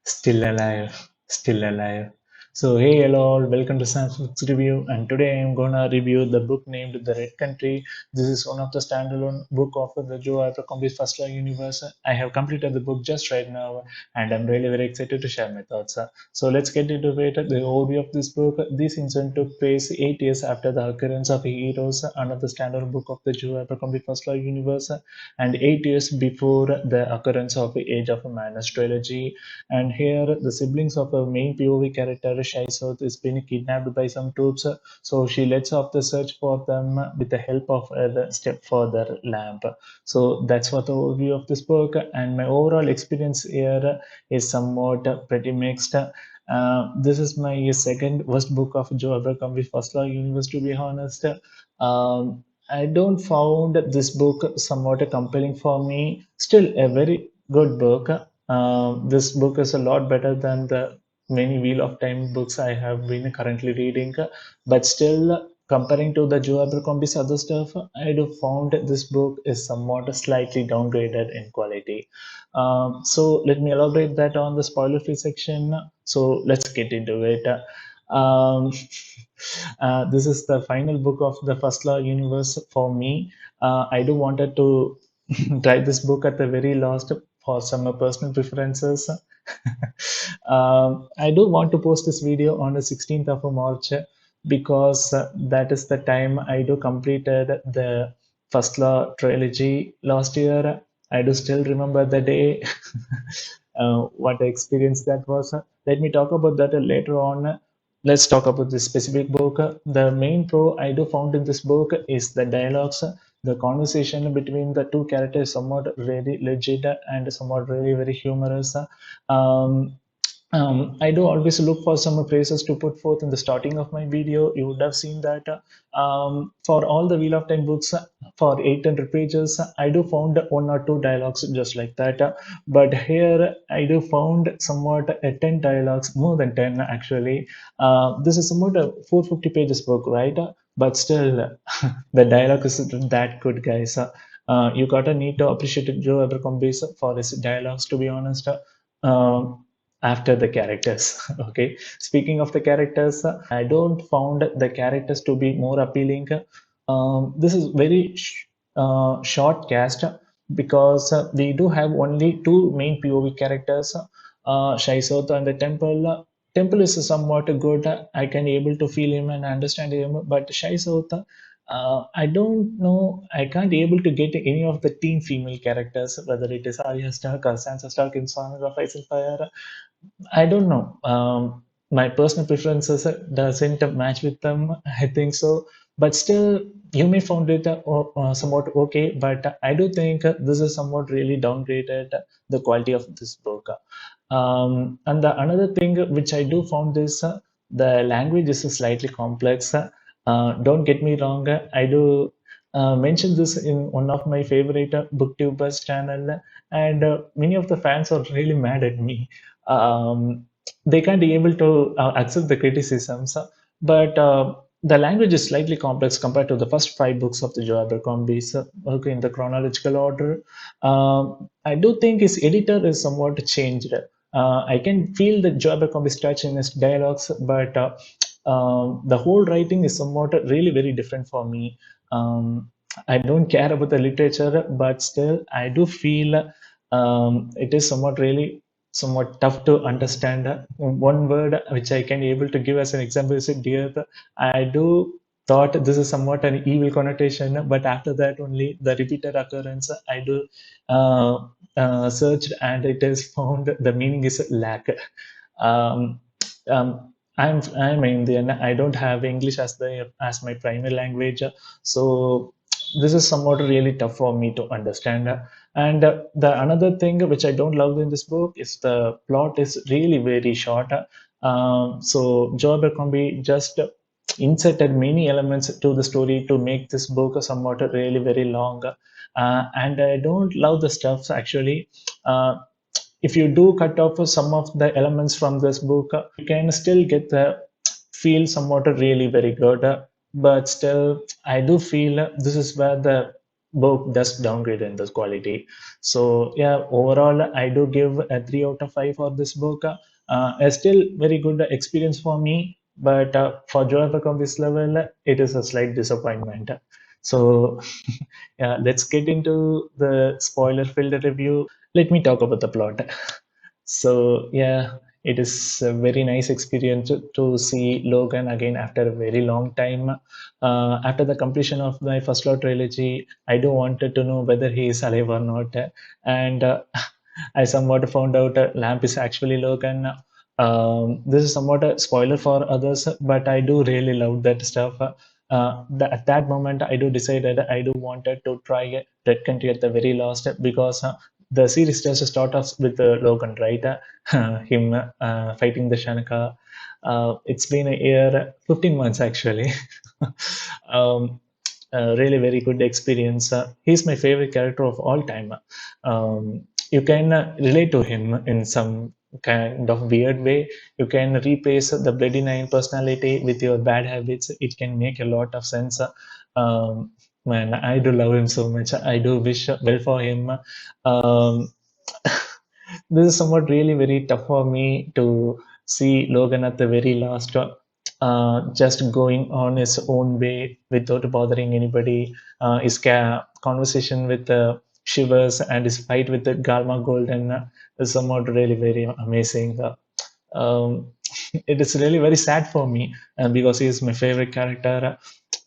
Still alive, still alive. So, hey, hello, all, welcome to Sam's Books Review. And today I'm gonna review the book named The Red Country. This is one of the standalone book of the Joe Abercrombie's First Law universe. I have completed the book just right now, and I'm really very excited to share my thoughts. So, let's get into it. The overview of this book. This incident took place 8 years after the occurrence of Heroes, another standalone book of the Joe Abercrombie First Law universe, and 8 years before the occurrence of the Age of Madness trilogy. And here, the siblings of a main POV character, Shai South, is being kidnapped by some troops. So she lets off the search for them with the help of the stepfather lamp. So that's what the overview of this book. And my overall experience here is somewhat pretty mixed. This is my second worst book of Joe Abercrombie First Law Universe, to be honest. I don't found this book somewhat compelling for me. Still a very good book. This book is a lot better than the many Wheel of Time books I have been currently reading, but still comparing to the Joe Abercrombie's other stuff, I do found this book is somewhat slightly downgraded in quality. So let me elaborate that on the spoiler-free section. So let's get into it. Um, this is the final book of the First Law universe for me. I do wanted to try this book at the very last for some personal preferences. I do want to post this video on the 16th of March because that is the time I do completed the First Law trilogy last year. I do still remember the day, what experience that was. Let me talk about that later on. Let's talk about this specific book. The main pro I do found in this book is the dialogues. The conversation between the two characters is somewhat really legit and somewhat really very humorous. Um, I do always look for some phrases to put forth in the starting of my video. You would have seen that for all the Wheel of Time books for 800 pages, I do found one or two dialogues just like that. But here I do found somewhat 10 dialogues, more than 10 actually. This is somewhat a 450 pages book, right? But still, the dialogue is that good, guys. You gotta need to appreciate Joe Abercrombie for his dialogues, to be honest. After the characters. Okay, speaking of the characters, I don't found the characters to be more appealing. This is very short cast because we do have only two main POV characters, Shaisot and the Temple. Temple is somewhat good. I can able to feel him and understand him, but Shaisot, I don't know. I can't able to get any of the teen female characters, whether it is Arya Stark or Sansa Stark in Song of Ice and Fire. I don't know. My personal preferences doesn't match with them. I think so, but still, you may find it somewhat okay. But I do think this is somewhat really downgraded the quality of this book. And the another thing which I do found is the language is slightly complex. Don't get me wrong. I do mention this in one of my favorite booktubers channel, and many of the fans are really mad at me. They can't be able to accept the criticisms, but the language is slightly complex compared to the first five books of the Joe Abercrombie's work in the chronological order. I do think his editor is somewhat changed. I can feel the Joe Abercrombie's touch in his dialogues, but the whole writing is somewhat really very different for me. I don't care about the literature, but still, I do feel it is somewhat tough to understand. One word which I can able to give as an example is dear. I do thought this is somewhat an evil connotation, but after that only the repeated occurrence I do searched and it is found the meaning is lack. Um, I'm Indian. I don't have English as my primary language, so this is somewhat really tough for me to understand. And the another thing which I don't love in this book is the plot is really very short. So Joe Abercrombie just inserted many elements to the story to make this book somewhat really very long. And I don't love the stuff actually. If you do cut off some of the elements from this book, you can still get the feel somewhat really very good. But still, I do feel this is where the book does downgrade in this quality. So yeah, overall I do give a 3 out of 5 for this book. A still very good experience for me, but for Joe Abercrombie's level, it is a slight disappointment. So yeah, let's get into the spoiler filled review. Let me talk about the plot. So yeah, it is a very nice experience to see Logan again after a very long time. After the completion of my first Law trilogy, I do wanted to know whether he is alive or not, and I somewhat found out Lamp is actually Logan. This is somewhat a spoiler for others, but I do really love that stuff. At that moment, I do decided I do wanted to try Red Country at the very last because the series just start off with Logan, right? Him fighting the Shanaka. It's been a year, 15 months actually. um, really very good experience. He's my favorite character of all time. You can relate to him in some kind of weird way. You can replace the Bloody Nine personality with your bad habits. It can make a lot of sense. Um, Man, I do love him so much. I do wish well for him. Um, this is somewhat really very tough for me to see Logan at the very last, just going on his own way without bothering anybody. His conversation with Shivers and his fight with the Galma Golden is somewhat really very amazing. Um, it is really very sad for me because he is my favorite character.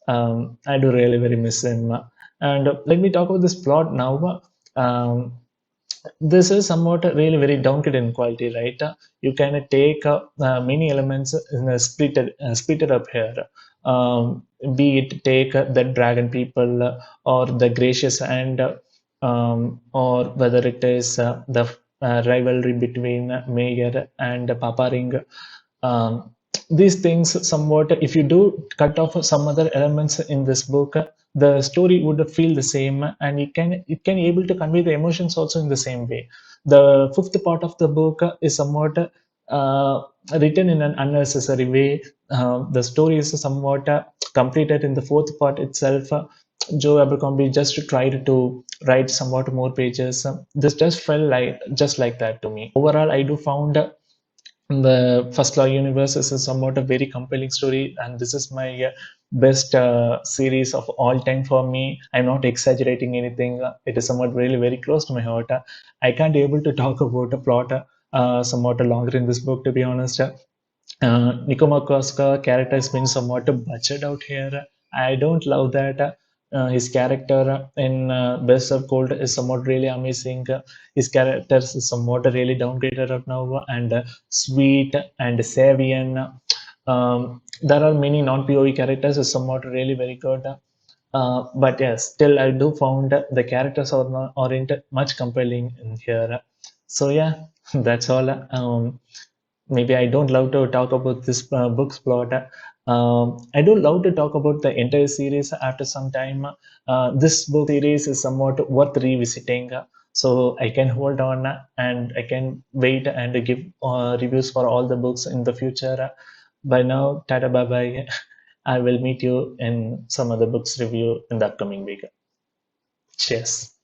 I do really very miss him. And let me talk about this plot now. This is somewhat really very downgraded in quality, right? You can take many elements in a split it up here. Be it take the dragon people or the gracious and or whether it is the rivalry between Mayor and Papa Ring. Um, these things somewhat, if you do cut off some other elements in this book, the story would feel the same, and it can able to convey the emotions also in the same way. The fifth part of the book is somewhat written in an unnecessary way. The story is somewhat completed in the fourth part itself. Joe Abercrombie just tried to write somewhat more pages. This just felt like just like that to me. Overall, I do found the First Law universe is a somewhat a very compelling story, and this is my best series of all time for me. I'm not exaggerating anything. It is somewhat really very close to my heart. I can't able to talk about a plot somewhat longer in this book, to be honest. Nikomakoska character has been somewhat butchered out here. I don't love that. His character in Best of Cold is somewhat really amazing. His character is somewhat really downgraded right now and sweet and Savian. There are many non-POE characters is somewhat really very good. But yes, still I do found the characters are not aren't much compelling in here. So yeah, that's all. Maybe I don't love to talk about this book's plot. I do love to talk about the entire series after some time. This book series is somewhat worth revisiting. So I can hold on and I can wait and give reviews for all the books in the future. By now, tata bye bye. I will meet you in some other books review in the upcoming week. Cheers.